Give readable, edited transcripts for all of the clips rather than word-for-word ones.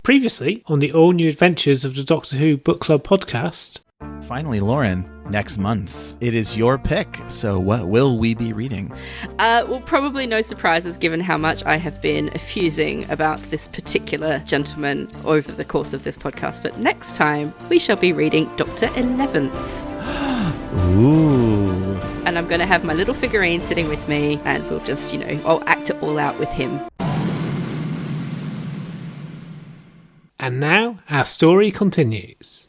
Previously, on the all-new adventures of the Doctor Who Book Club podcast. Finally, Lauren, next month, it is your pick. So what will we be reading? Well, probably no surprises given how much I have been effusing about this particular gentleman over the course of this podcast. But next time, we shall be reading Dr. 11th. Ooh. And I'm going to have my little figurine sitting with me and we'll just, I'll act it all out with him. And now, our story continues.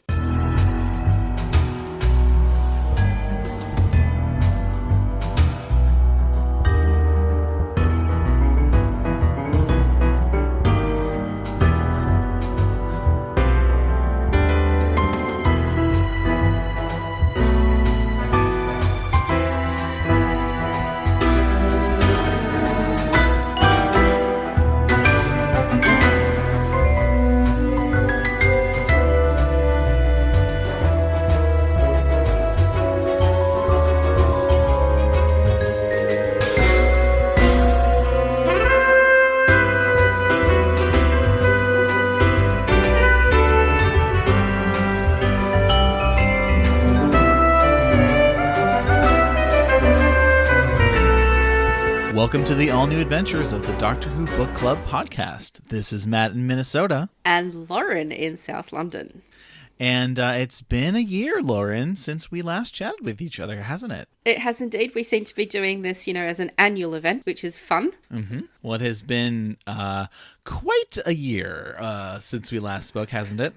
Welcome to the all-new adventures of the Doctor Who Book Club podcast. This is Matt in Minnesota. And Lauren in South London. And it's been a year, Lauren, since we last chatted with each other, hasn't it? It has indeed. We seem to be doing this, as an annual event, which is fun. Mm-hmm. Well, it has been quite a year since we last spoke, hasn't it?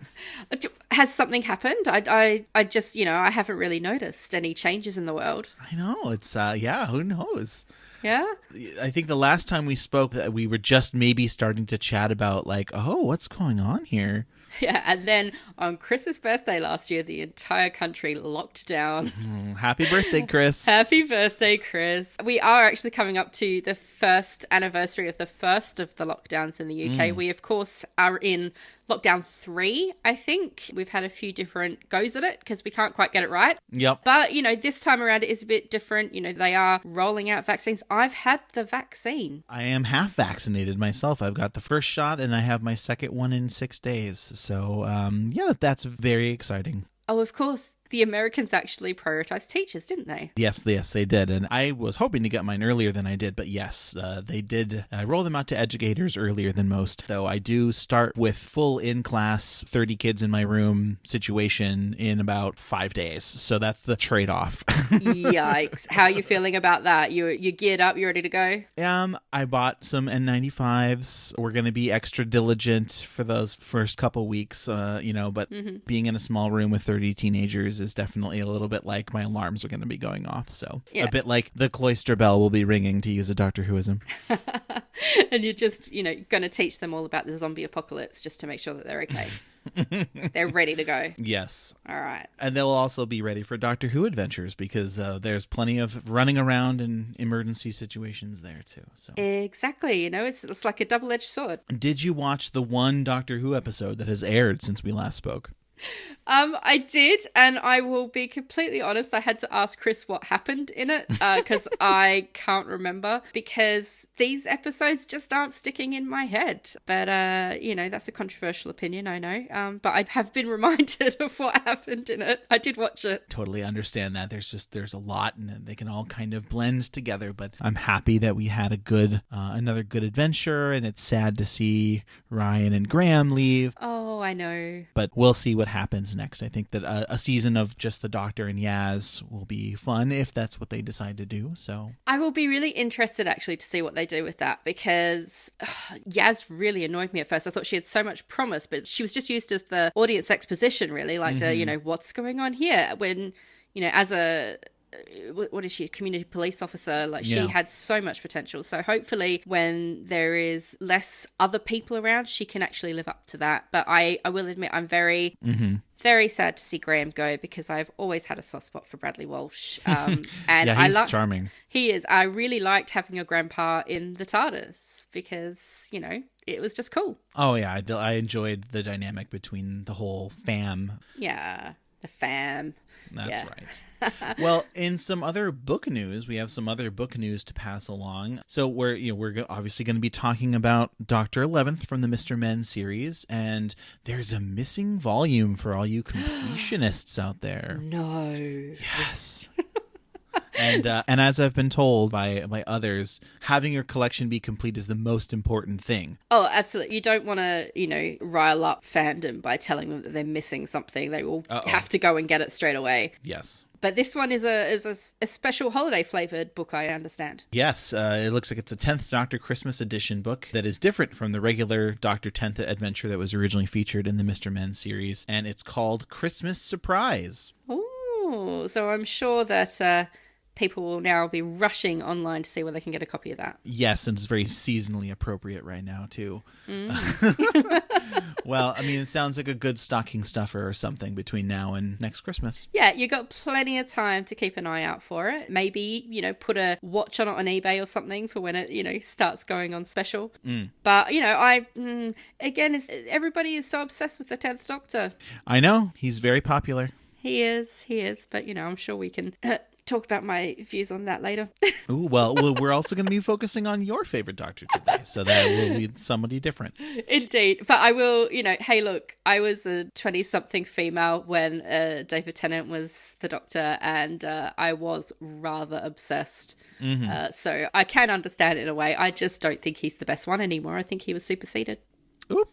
Has something happened? I just, I haven't really noticed any changes in the world. I know. It's, who knows? Yeah? I think the last time we spoke, we were just maybe starting to chat about what's going on here? Yeah, and then on Chris's birthday last year, the entire country locked down. Happy birthday, Chris. Happy birthday, Chris. We are actually coming up to the first anniversary of the first of the lockdowns in the UK. We, of course, are in lockdown 3, I think. We've had a few different goes at it because we can't quite get it right. Yep. But, this time around it is a bit different. They are rolling out vaccines. I've had the vaccine. I am half vaccinated myself. I've got the first shot and I have my second one in 6 days. So, that's very exciting. Oh, of course. The Americans actually prioritized teachers, didn't they? Yes, they did. And I was hoping to get mine earlier than I did. But yes, they did roll them out to educators earlier than most. Though I do start with full in-class, 30 kids in my room situation in about 5 days. So that's the trade-off. Yikes. How are you feeling about that? You geared up? You ready to go? I bought some N95s. We're going to be extra diligent for those first couple weeks, but being in a small room with 30 teenagers is definitely a little bit like my alarms are going to be going off. So a bit like the cloister bell will be ringing, to use a Doctor Whoism. And you're just, going to teach them all about the zombie apocalypse just to make sure that they're okay. They're ready to go. Yes. All right. And they'll also be ready for Doctor Who adventures because there's plenty of running around in emergency situations there too. So exactly. It's like a double-edged sword. Did you watch the one Doctor Who episode that has aired since we last spoke? I did, and I will be completely honest, I had to ask Chris what happened in it, because I can't remember, because these episodes just aren't sticking in my head. But, that's a controversial opinion, I know, but I have been reminded of what happened in it. I did watch it. Totally understand that. There's a lot, and they can all kind of blend together, but I'm happy that we had another good adventure, and it's sad to see Ryan and Graham leave. Oh, I know. But we'll see what happens next. I think that a season of just the Doctor and Yaz will be fun if that's what they decide to do. So I will be really interested actually to see what they do with that, because Yaz really annoyed me at first. I thought she had so much promise, but she was just used as the audience exposition, really, like the what's going on here, when as a what is she, a community police officer, she had so much potential. So hopefully when there is less other people around, she can actually live up to that. But I will admit I'm very very sad to see Graham go, because I've always had a soft spot for Bradley Walsh, and he's charming. He is. I really liked having a grandpa in the TARDIS because it was just cool. Oh yeah, I enjoyed the dynamic between the whole fam. Yeah. The fam. That's right. Well, in some other book news, we have some other book news to pass along. So we're obviously going to be talking about Dr. 11th from the Mr. Men series, and there's a missing volume for all you completionists out there. No. Yes. And as I've been told by others, having your collection be complete is the most important thing. Oh, absolutely. You don't want to, rile up fandom by telling them that they're missing something. They will have to go and get it straight away. Yes. But this one is a special holiday-flavored book, I understand. Yes, it looks like it's a 10th Doctor Christmas edition book that is different from the regular Doctor 10th adventure that was originally featured in the Mr. Men series, and it's called Christmas Surprise. Oh, so I'm sure that people will now be rushing online to see where they can get a copy of that. Yes, and it's very seasonally appropriate right now, too. Well, I mean, it sounds like a good stocking stuffer or something between now and next Christmas. Yeah, you got plenty of time to keep an eye out for it. Maybe, put a watch on it on eBay or something for when it, starts going on special. But, again, everybody is so obsessed with the 10th Doctor. I know. He's very popular. He is. But, I'm sure we can talk about my views on that later. Ooh, well, we're also going to be focusing on your favorite Doctor today, so that will be somebody different. Indeed. But I will, hey, look, I was a 20-something female when David Tennant was the Doctor, and I was rather obsessed. So I can understand it in a way. I just don't think he's the best one anymore. I think he was superseded. Ooh.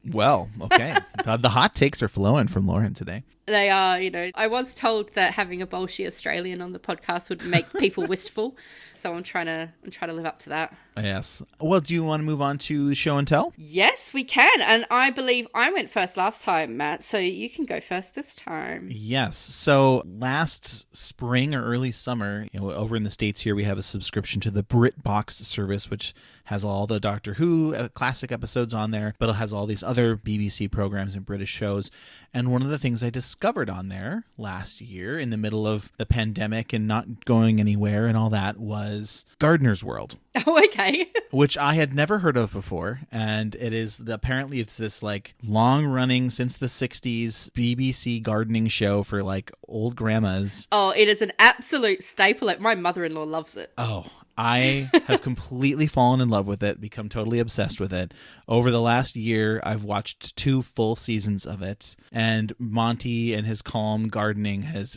Well, okay. The hot takes are flowing from Lauren today. They are, I was told that having a Bolshy Australian on the podcast would make people wistful. So I'm trying to live up to that. Yes. Well, do you want to move on to show and tell? Yes, we can. And I believe I went first last time, Matt. So you can go first this time. Yes. So last spring or early summer, over in the States here, we have a subscription to the BritBox service, which has all the Doctor Who classic episodes on there, but it has all these other BBC programs and British shows. And one of the things I discovered on there last year in the middle of the pandemic and not going anywhere and all that was Gardener's World. Oh, okay. Which I had never heard of before. And apparently it's this like long running since the 60s BBC gardening show for like old grandmas. Oh, it is an absolute staple. My mother-in-law loves it. Oh, I have completely fallen in love with it, become totally obsessed with it. Over the last year, I've watched 2 full seasons of it, and Monty and his calm gardening has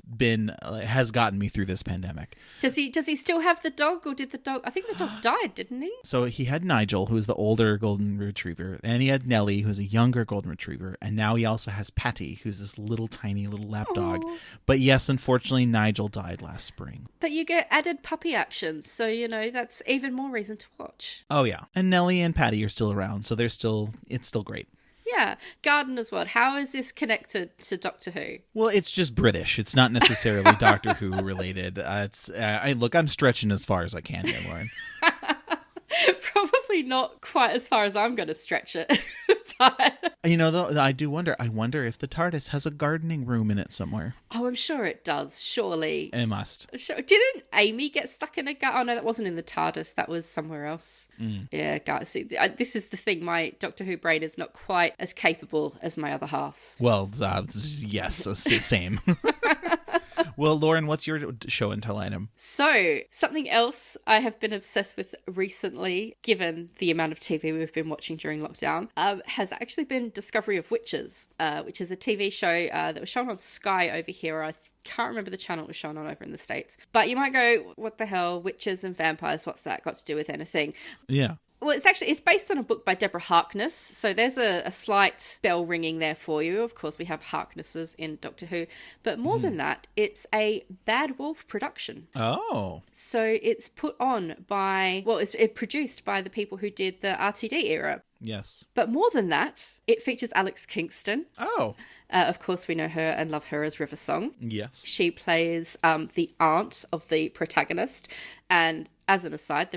gotten me through this pandemic. Does he still have the dog, or did the dog? I think the dog died, didn't he? So he had Nigel, who is the older golden retriever, and he had Nellie, who's a younger golden retriever, and now he also has Patty, who's this little tiny little lap dog. But yes, unfortunately, Nigel died last spring. But you get added puppy action, so that's even more reason to watch. Oh yeah, and Nellie and Patty are still around, so it's still great. Yeah, Gardener's World. How is this connected to Doctor Who? Well, it's just British. It's not necessarily Doctor Who related. I'm stretching as far as I can here, Lauren. Probably not quite as far as I'm going to stretch it. But though, I do wonder. I wonder if the TARDIS has a gardening room in it somewhere. Oh, I'm sure it does. Surely It must. Sure. Didn't Amy get stuck in a garden? Oh no, that wasn't in the TARDIS. That was somewhere else. Yeah, guys. See, this is the thing. My Doctor Who brain is not quite as capable as my other halves. Well, yes, same. Well, Lauren, what's your show and tell item? So, something else I have been obsessed with recently, given the amount of TV we've been watching during lockdown, has actually been Discovery of Witches, which is a TV show that was shown on Sky over here. I can't remember the channel it was shown on over in the States. But you might go, what the hell, witches and vampires, what's that got to do with anything? Yeah. Well, it's based on a book by Deborah Harkness, so there's a slight bell ringing there for you. Of course, we have Harknesses in Doctor Who, but more than that, it's a Bad Wolf production. Oh. So it's put on by, it's produced by the people who did the RTD era. Yes. But more than that, it features Alex Kingston. Oh. Of course, we know her and love her as River Song. Yes. She plays the aunt of the protagonist, and as an aside,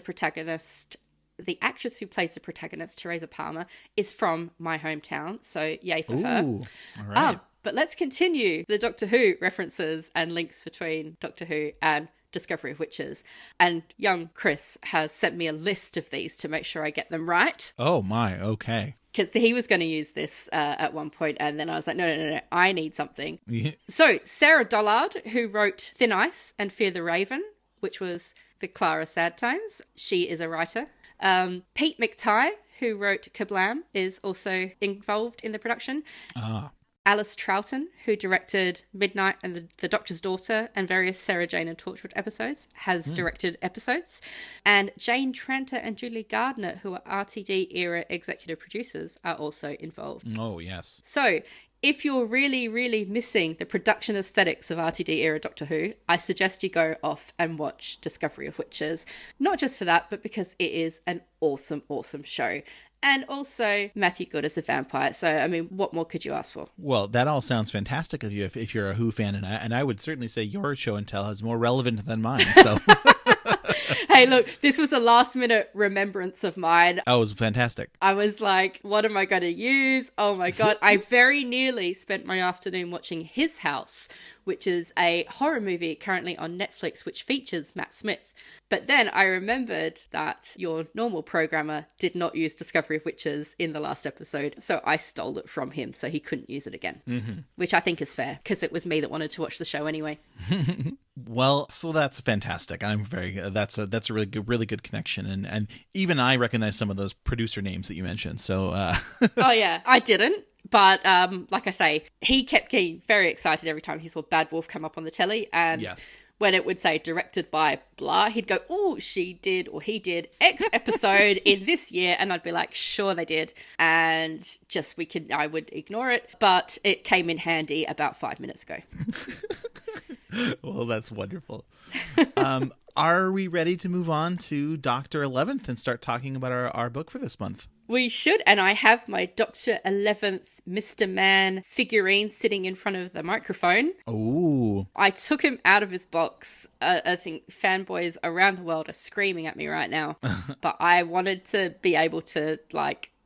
the actress who plays the protagonist, Teresa Palmer, is from my hometown, so yay for her. All right. But let's continue the Doctor Who references and links between Doctor Who and Discovery of Witches. And young Chris has sent me a list of these to make sure I get them right. Oh my, okay. because he was going to use this at one point, and then I was like, no, I need something. Yeah. So Sarah Dollard, who wrote Thin Ice and Fear the Raven, which was the Clara Sad Times, she is a writer. Pete McTighe, who wrote Kablam, is also involved in the production. Alice Troughton, who directed Midnight and the Doctor's Daughter and various Sarah Jane and Torchwood episodes, has directed episodes. And Jane Tranter and Julie Gardner, who are RTD era executive producers, are also involved. Oh, yes. So if you're really, really missing the production aesthetics of RTD era Doctor Who, I suggest you go off and watch Discovery of Witches. Not just for that, but because it is an awesome, awesome show. And also Matthew Good as a vampire. So, I mean, what more could you ask for? Well, that all sounds fantastic of you if you're a Who fan. And I would certainly say your show and tell is more relevant than mine. So, Hey, look, this was a last minute remembrance of mine. that was fantastic. I was like, what am I going to use? Oh my God. I very nearly spent my afternoon watching His House, which is a horror movie currently on Netflix, which features Matt Smith. But then I remembered that your normal programmer did not use Discovery of Witches in the last episode, so I stole it from him so he couldn't use it again, which I think is fair because it was me that wanted to watch the show anyway. Well, so that's fantastic. I'm very that's a really good connection, and even I recognize some of those producer names that you mentioned. So, Oh yeah, I didn't. But like I say, he kept getting very excited every time he saw Bad Wolf come up on the telly. And yes. when it would say directed by blah, he'd go, oh, she did or he did X episode in this year. And I'd be like, sure they did. And I would ignore it. But it came in handy about 5 minutes ago. Well, that's wonderful. Are we ready to move on to Dr. 11th and start talking about our book for this month? We should, and I have my Dr. 11th Mr. Man figurine sitting in front of the microphone. Oh. I took him out of his box. I think fanboys around the world are screaming at me right now, but I wanted to be able to,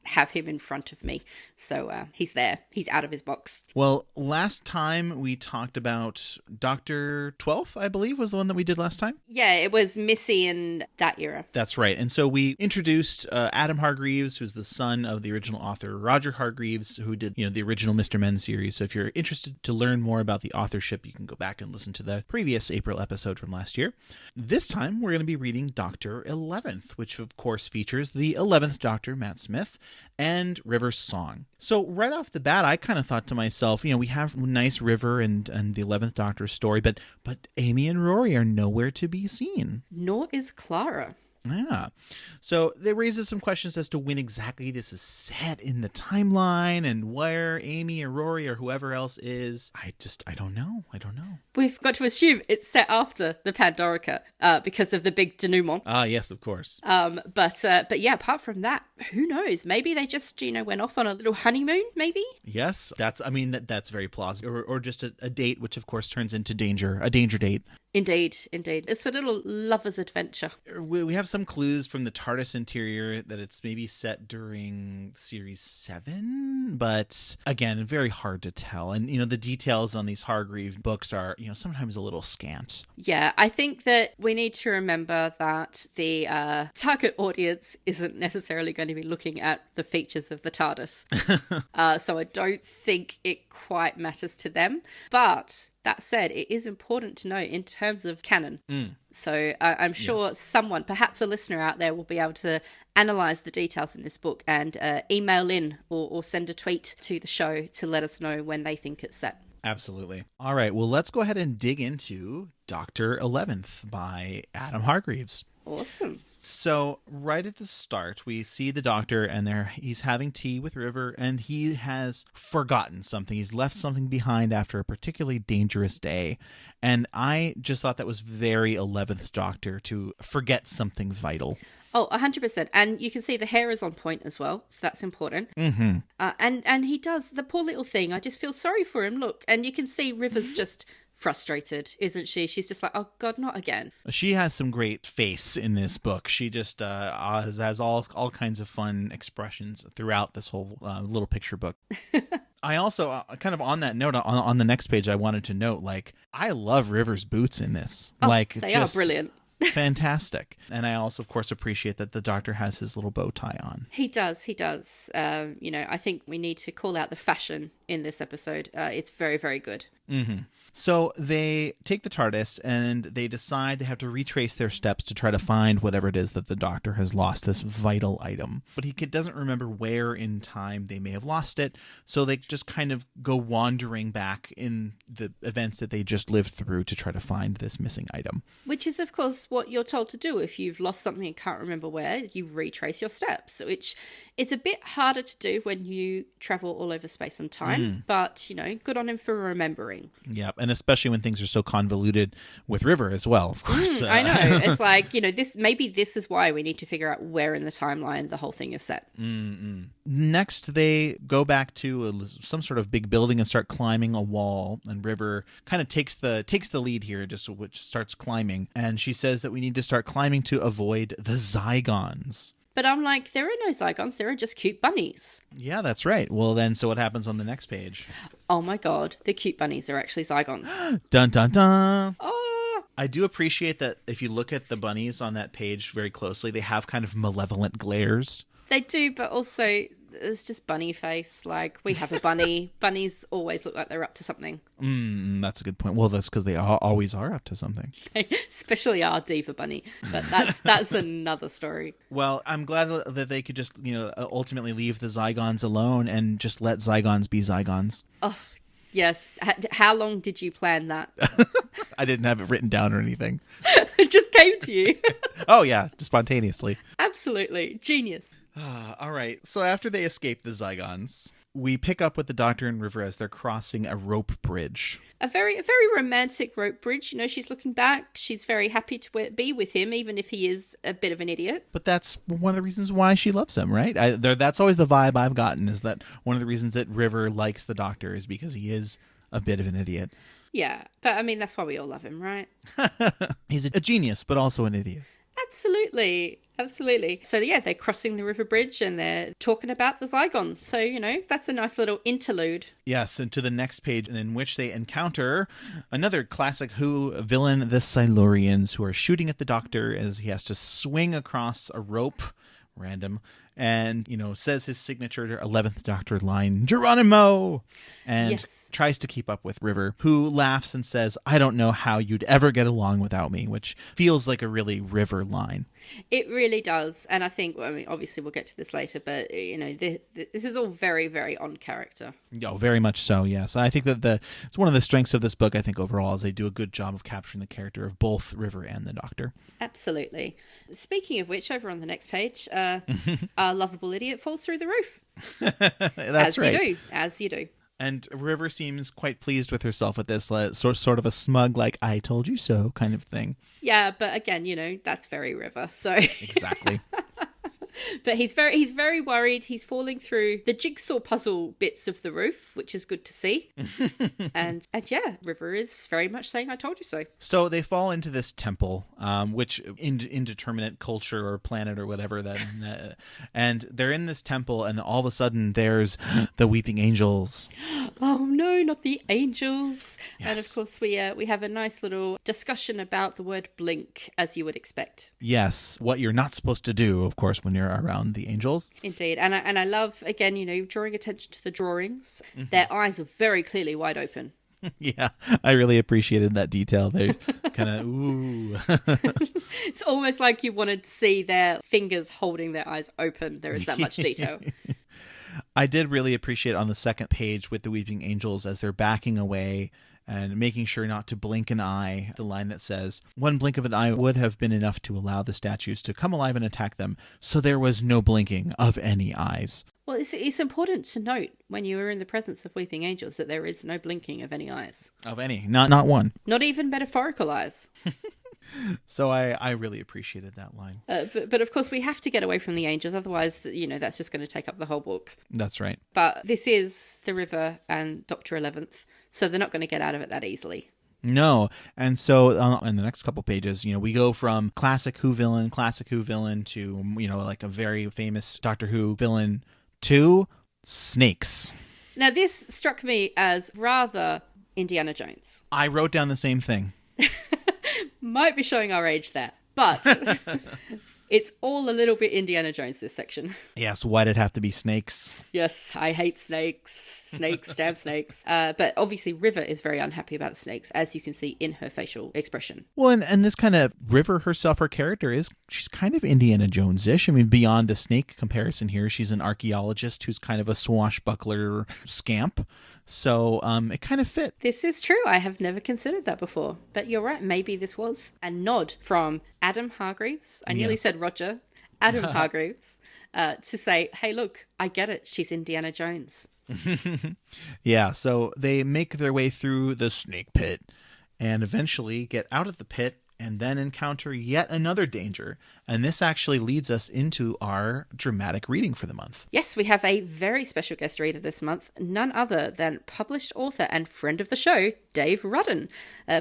have him in front of me. So he's there. He's out of his box. Well, last time we talked about Dr. 12th, I believe, was the one that we did last time. Yeah, it was Missy in that era. That's right. And so we introduced Adam Hargreaves, who's the son of the original author Roger Hargreaves, who did, the original Mr. Men series. So if you're interested to learn more about the authorship, you can go back and listen to the previous April episode from last year. This time, we're going to be reading Dr. 11th, which of course features the 11th Doctor, Matt Smith, and River's song. So right off the bat, I kind of thought to myself, we have nice River and the 11th Doctor's story, but Amy and Rory are nowhere to be seen. Nor is Clara. Yeah. So that raises some questions as to when exactly this is set in the timeline and where Amy or Rory or whoever else is. I don't know. We've got to assume it's set after the Pandorica because of the big denouement. Ah, yes, of course. But yeah, apart from that, who knows? Maybe they just, went off on a little honeymoon, maybe? Yes, that's very plausible. Or just a date, which of course turns into a danger date. Indeed. It's a little lover's adventure. We have some clues from the TARDIS interior that it's maybe set during Series 7, but again, very hard to tell. And, the details on these Hargreaves books are, sometimes a little scant. Yeah, I think that we need to remember that the target audience isn't necessarily going to be looking at the features of the TARDIS. So I don't think it quite matters to them. But that said, it is important to know in terms of canon. So I'm sure someone, perhaps a listener out there, will be able to analyse the details in this book and email in or send a tweet to the show to let us know when they think it's set. Absolutely. All right, well, let's go ahead and dig into Dr. 11th by Adam Hargreaves. Awesome. So right at the start, we see the Doctor and he's having tea with River, and he has forgotten something. He's left something behind after a particularly dangerous day. And I just thought that was very 11th Doctor to forget something vital. Oh, 100%. And you can see the hair is on point as well, so that's important. Mm-hmm. And he does the poor little thing. I just feel sorry for him. Look, and you can see River's just frustrated, isn't she? She's just like, oh God, not again. She has some great face in this book. She just has all kinds of fun expressions throughout this whole little picture book. I also, kind of on that note, on the next page, I wanted to note, I love River's boots in this. Oh, they are brilliant. Fantastic. And I also, of course, appreciate that the Doctor has his little bow tie on. He does. I think we need to call out the fashion in this episode. It's very, very good. Mm-hmm. So they take the TARDIS and they decide they have to retrace their steps to try to find whatever it is that the Doctor has lost, this vital item. But he doesn't remember where in time they may have lost it, so they just kind of go wandering back in the events that they just lived through to try to find this missing item. Which is, of course, what you're told to do if you've lost something and can't remember where. You retrace your steps, which is a bit harder to do when you travel all over space and time. But, good on him for remembering. Yeah, and especially when things are so convoluted with River as well, of course. I know. It's like, this is why we need to figure out where in the timeline the whole thing is set. Next, they go back to some sort of big building and start climbing a wall. And River kind of takes the lead here, which starts climbing. And she says that we need to start climbing to avoid the Zygons. But I'm like, there are no Zygons. There are just cute bunnies. Yeah, that's right. Well, then, so what happens on the next page? Oh my God, the cute bunnies are actually Zygons. Dun, dun, dun. Oh. I do appreciate that if you look at the bunnies on that page very closely, they have kind of malevolent glares. They do, but also it's just bunny face. Like, we have a bunny. Bunnies always look like they're up to something. That's a good point. Well, that's because they always are up to something. Especially our diva bunny. But that's another story. Well, I'm glad that they could just, ultimately leave the Zygons alone and just let Zygons be Zygons. Oh, yes. How long did you plan that? I didn't have it written down or anything. It just came to you. Oh, yeah, spontaneously. Absolutely. Genius. All right. So after they escape the Zygons, we pick up with the Doctor and River as they're crossing a rope bridge. A very romantic rope bridge. She's looking back. She's very happy to be with him, even if he is a bit of an idiot. But that's one of the reasons why she loves him, right? That's always the vibe I've gotten, is that one of the reasons that River likes the Doctor is because he is a bit of an idiot. Yeah, but I mean, that's why we all love him, right? He's a genius, but also an idiot. Absolutely. So, yeah, they're crossing the river bridge and they're talking about the Zygons. So, that's a nice little interlude. Yes, and to the next page, in which they encounter another classic Who villain, the Silurians, who are shooting at the Doctor as he has to swing across a rope, random, and, says his signature 11th Doctor line, Geronimo! And tries to keep up with River, who laughs and says, I don't know how you'd ever get along without me, which feels like a really River line. It really does. And I think, obviously we'll get to this later, but, this is all very, very on character. Oh, very much so, yes. I think that it's one of the strengths of this book, I think, overall, is they do a good job of capturing the character of both River and the Doctor. Absolutely. Speaking of which, over on the next page, our lovable idiot falls through the roof. That's right. As you do. And River seems quite pleased with herself at this, sort of a smug, like, I told you so kind of thing. Yeah, but again, that's very River, so... Exactly. But he's very worried. He's falling through the jigsaw puzzle bits of the roof, which is good to see. and yeah, River is very much saying, I told you so. So they fall into this temple, which indeterminate culture or planet or whatever that, and they're in this temple, and all of a sudden there's the weeping angels. Oh no, not the angels! Yes. And of course we have a nice little discussion about the word blink, as you would expect. Yes, what you're not supposed to do, of course, when you're around the angels. Indeed, and I love, again, drawing attention to the drawings. Mm-hmm. Their eyes are very clearly wide open. Yeah, I really appreciated that detail. They kind of, ooh. It's almost like you wanted to see their fingers holding their eyes open. There is that much detail. I did really appreciate on the second page with the weeping angels as they're backing away and making sure not to blink an eye, the line that says, one blink of an eye would have been enough to allow the statues to come alive and attack them, so there was no blinking of any eyes. Well, it's important to note when you are in the presence of weeping angels that there is no blinking of any eyes. Of any, not one. Not even metaphorical eyes. So I really appreciated that line. But of course we have to get away from the angels, otherwise, that's just going to take up the whole book. That's right. But this is the River and Dr. 11th, so they're not going to get out of it that easily. No. And so in the next couple pages, we go from classic Who villain to, like a very famous Doctor Who villain to snakes. Now this struck me as rather Indiana Jones. I wrote down the same thing. Might be showing our age there. But it's all a little bit Indiana Jones, this section. Yes, why'd it have to be snakes? Yes, I hate snakes. Snakes, damn snakes. But obviously River is very unhappy about the snakes, as you can see in her facial expression. Well, and this kind of River herself, her character she's kind of Indiana Jones-ish. I mean, beyond the snake comparison here, she's an archaeologist who's kind of a swashbuckler scamp. So it kind of fit. This is true. I have never considered that before. But you're right. Maybe this was a nod from Adam Hargreaves. I nearly said Roger. Adam Hargreaves. To say, hey, look, I get it. She's Indiana Jones. Yeah, so they make their way through the snake pit and eventually get out of the pit and then encounter yet another danger. And this actually leads us into our dramatic reading for the month. Yes, we have a very special guest reader this month, none other than published author and friend of the show, Dave Rudden.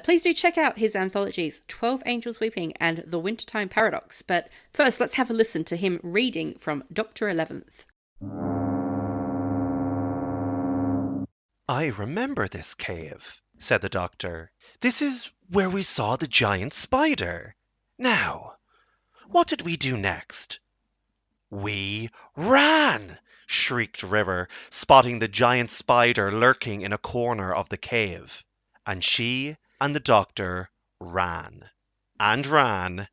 Please do check out his anthologies, 12 Angels Weeping and The Wintertime Paradox. But first, let's have a listen to him reading from Dr. 11th. I remember this cave, said the doctor. This is where we saw the giant spider. Now, what did we do next? We ran, shrieked River, spotting the giant spider lurking in a corner of the cave. And she and the doctor ran, and ran,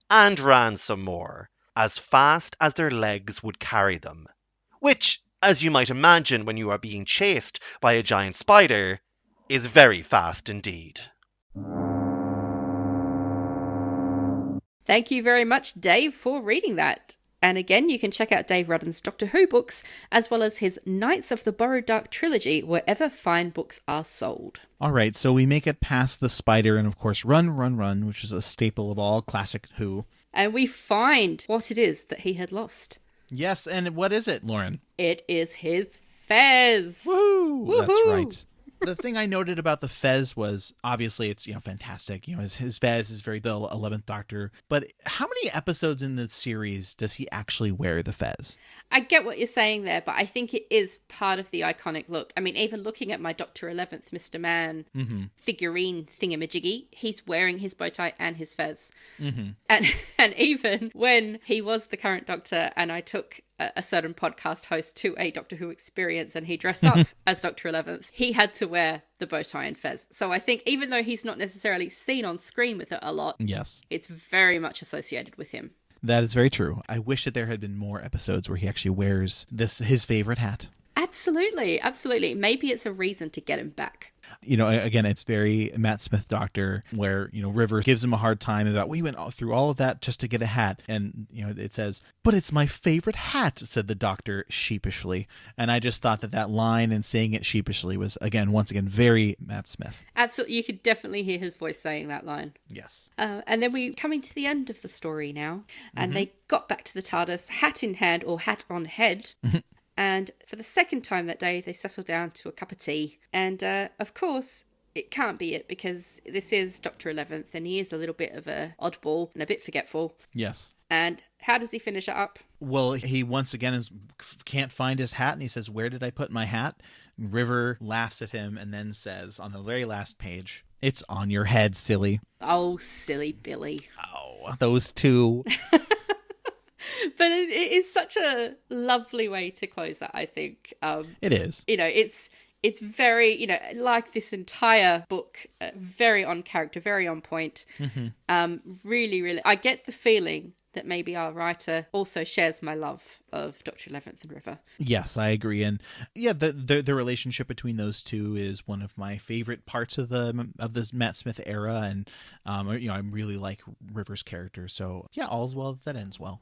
and ran some more, as fast as their legs would carry them, which, as you might imagine when you are being chased by a giant spider, is very fast indeed. Thank you very much, Dave, for reading that. And again, you can check out Dave Rudden's Doctor Who books, as well as his Knights of the Borrowed Dark trilogy, wherever fine books are sold. All right, so we make it past the spider and, of course, run, run, run, which is a staple of all classic Who. And we find what it is that he had lost. Yes, and what is it, Lauren? It is his fez. Woo! Woo-hoo! That's right. The thing I noted about the fez was, obviously, it's, fantastic. His fez is very the 11th Doctor. But how many episodes in the series does he actually wear the fez? I get what you're saying there, but I think it is part of the iconic look. I mean, even looking at my Dr. 11th Mr. Man figurine thingamajiggy, he's wearing his bow tie and his fez. Mm-hmm. And even when he was the current Doctor and I took a certain podcast host to a Doctor Who experience and he dressed up as Dr. 11th, he had to wear the bow tie and fez. So I think even though he's not necessarily seen on screen with it a lot, yes, it's very much associated with him. That is very true. I wish that there had been more episodes where he actually wears his favorite hat. Absolutely, absolutely. Maybe it's a reason to get him back. Again, it's very Matt Smith Doctor, where, River gives him a hard time about, we went through all of that just to get a hat. And, it says, but it's my favorite hat, said the Doctor sheepishly. And I just thought that line and saying it sheepishly was, once again, very Matt Smith. Absolutely. You could definitely hear his voice saying that line. Yes. And then we're coming to the end of the story now. And they got back to the TARDIS, hat in hand or hat on head. And for the second time that day, they settle down to a cup of tea. And, of course, it can't be it because this is Dr. 11th and he is a little bit of a oddball and a bit forgetful. Yes. And how does he finish it up? Well, he once again can't find his hat and he says, where did I put my hat? River laughs at him and then says on the very last page, it's on your head, silly. Oh, silly Billy. Oh, those two. But it is such a lovely way to close that, I think. It is. It's very, like this entire book, very on character, very on point. Mm-hmm. Really, really, I get the feeling that maybe our writer also shares my love of Dr. 11th and River. Yes, I agree. And yeah, the relationship between those two is one of my favorite parts of this Matt Smith era. And, I really like River's character. So yeah, all's well that ends well.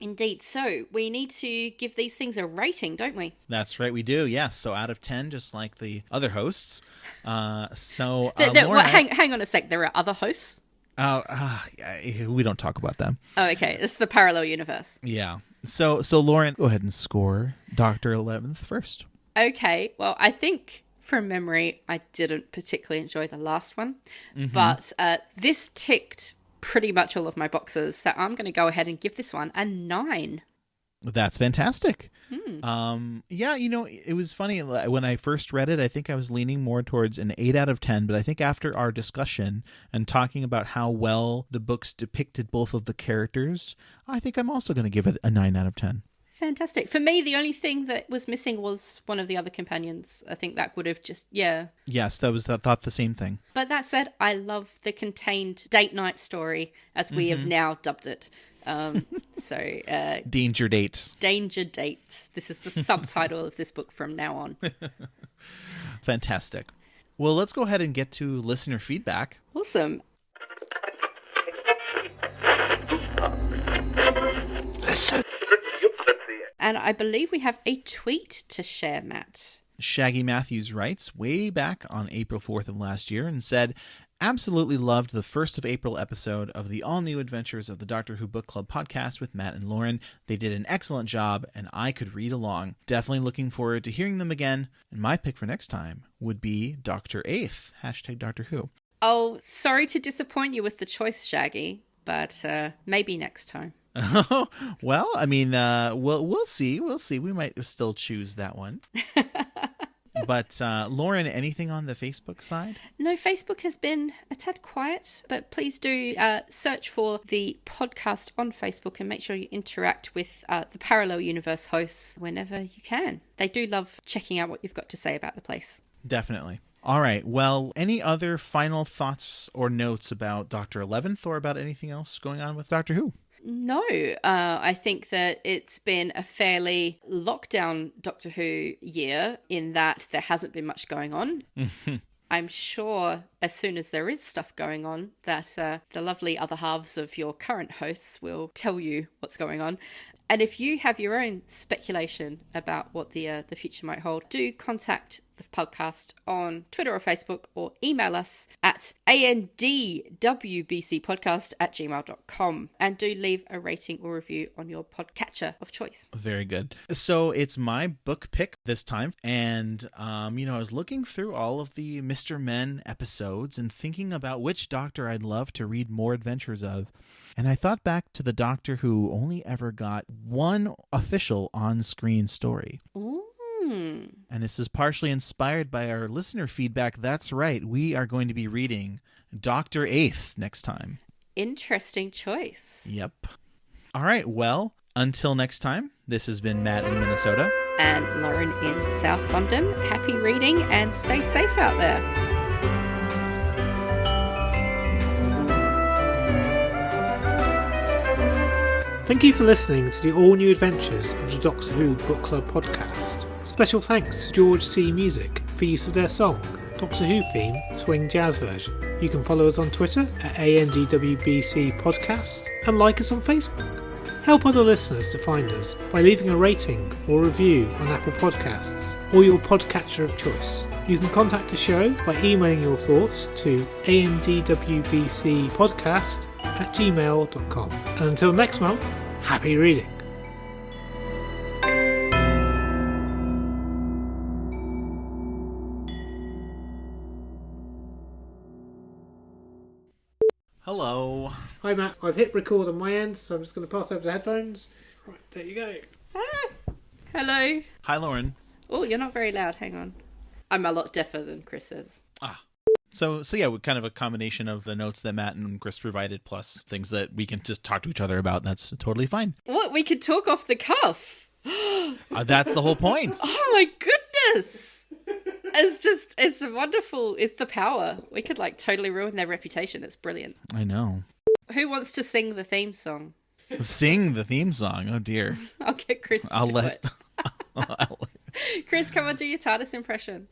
Indeed. So we need to give these things a rating, don't we? That's right, we do. Yes. So out of 10, just like the other hosts. Lauren, hang on a sec. There are other hosts. We don't talk about them. Oh, okay. It's the parallel universe. Yeah. So Lauren, go ahead and score Dr. 11th first. Okay. Well, I think from memory, I didn't particularly enjoy the last one, but this ticked pretty much all of my boxes, so I'm going to go ahead and give this one a 9. That's fantastic. Yeah, it was funny. When I first read it, I think I was leaning more towards an 8 out of 10. But I think after our discussion and talking about how well the books depicted both of the characters, I think I'm also going to give it a 9 out of 10. Fantastic. For me, the only thing that was missing was one of the other companions. I think that would have just, yeah. Yes, I thought the same thing. But that said, I love the contained date night story, as we have now dubbed it. Danger Date. Danger Date. This is the subtitle of this book from now on. Fantastic. Well, let's go ahead and get to listener feedback. Awesome. And I believe we have a tweet to share, Matt. Shaggy Matthews writes way back on April 4th of last year and said, absolutely loved the 1st of April episode of the all-new adventures of the Doctor Who Book Club podcast with Matt and Lauren. They did an excellent job, and I could read along. Definitely looking forward to hearing them again. And my pick for next time would be Dr. Eighth, #, Doctor Who. Oh, sorry to disappoint you with the choice, Shaggy, but maybe next time. Well, I mean, we'll see. We'll see. We might still choose that one. But Lauren, anything on the Facebook side? No, Facebook has been a tad quiet, but please do search for the podcast on Facebook and make sure you interact with the Parallel Universe hosts whenever you can. They do love checking out what you've got to say about the place. Definitely. All right. Well, any other final thoughts or notes about Dr. 11th or about anything else going on with Doctor Who? No, I think that it's been a fairly lockdown Doctor Who year in that there hasn't been much going on. I'm sure as soon as there is stuff going on that the lovely other halves of your current hosts will tell you what's going on. And if you have your own speculation about what the future might hold, do contact the podcast on Twitter or Facebook, or email us at andwbcpodcast@gmail.com, and do leave a rating or review on your podcatcher of choice. Very good. So it's my book pick this time, and I was looking through all of the Mr. Men episodes and thinking about which Doctor I'd love to read more adventures of. And I thought back to the Doctor who only ever got one official on-screen story. Ooh. And this is partially inspired by our listener feedback. That's right. We are going to be reading Dr. Eighth next time. Interesting choice. Yep. All right. Well, until next time, this has been Matt in Minnesota. And Lauren in South London. Happy reading and stay safe out there. Thank you for listening to the all-new adventures of the Doctor Who Book Club podcast. Special thanks to George C. Music for use of their song, Doctor Who theme, swing jazz version. You can follow us on Twitter at ANDWBC Podcast and like us on Facebook. Help other listeners to find us by leaving a rating or review on Apple Podcasts or your podcatcher of choice. You can contact the show by emailing your thoughts to andwbcpodcast@gmail.com. And until next month, happy reading. Hello. Hi Matt, I've hit record on my end, so I'm just going to pass over the headphones. Right, there you go. Ah, hello. Hi, Lauren. Oh, you're not very loud. Hang on. I'm a lot deafer than Chris is. So yeah, we're kind of a combination of the notes that Matt and Chris provided, plus things that we can just talk to each other about. That's totally fine. What? We could talk off the cuff. That's the whole point. Oh my goodness. It's wonderful. It's the power. We could totally ruin their reputation. It's brilliant. I know. Who wants to sing the theme song? Sing the theme song. Oh dear. I'll get Chris to do it. Chris, come on, do your TARDIS impression.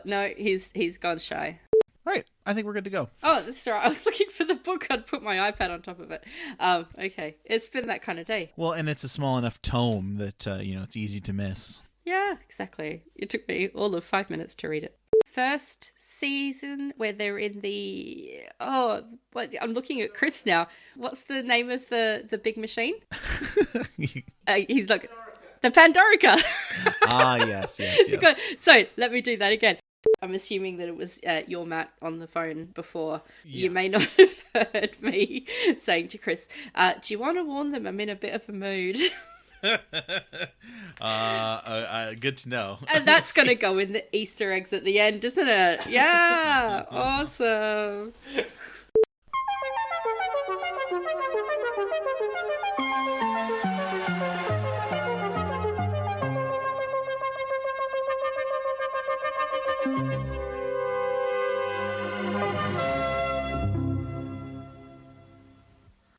No, he's gone shy. All right, I think we're good to go. Oh, that's all right. I was looking for the book. I'd put my iPad on top of it. Okay. It's been that kind of day. Well, and it's a small enough tome that, it's easy to miss. Yeah, exactly. It took me all of 5 minutes to read it. First season where they're in the... I'm looking at Chris now. What's the name of the big machine? He's like... The Pandorica. Yes. So, let me do that again. I'm assuming that it was your Matt on the phone before. Yeah. You may not have heard me saying to Chris, do you want to warn them I'm in a bit of a mood? Good to know. And that's going to go in the Easter eggs at the end, isn't it? Yeah, awesome.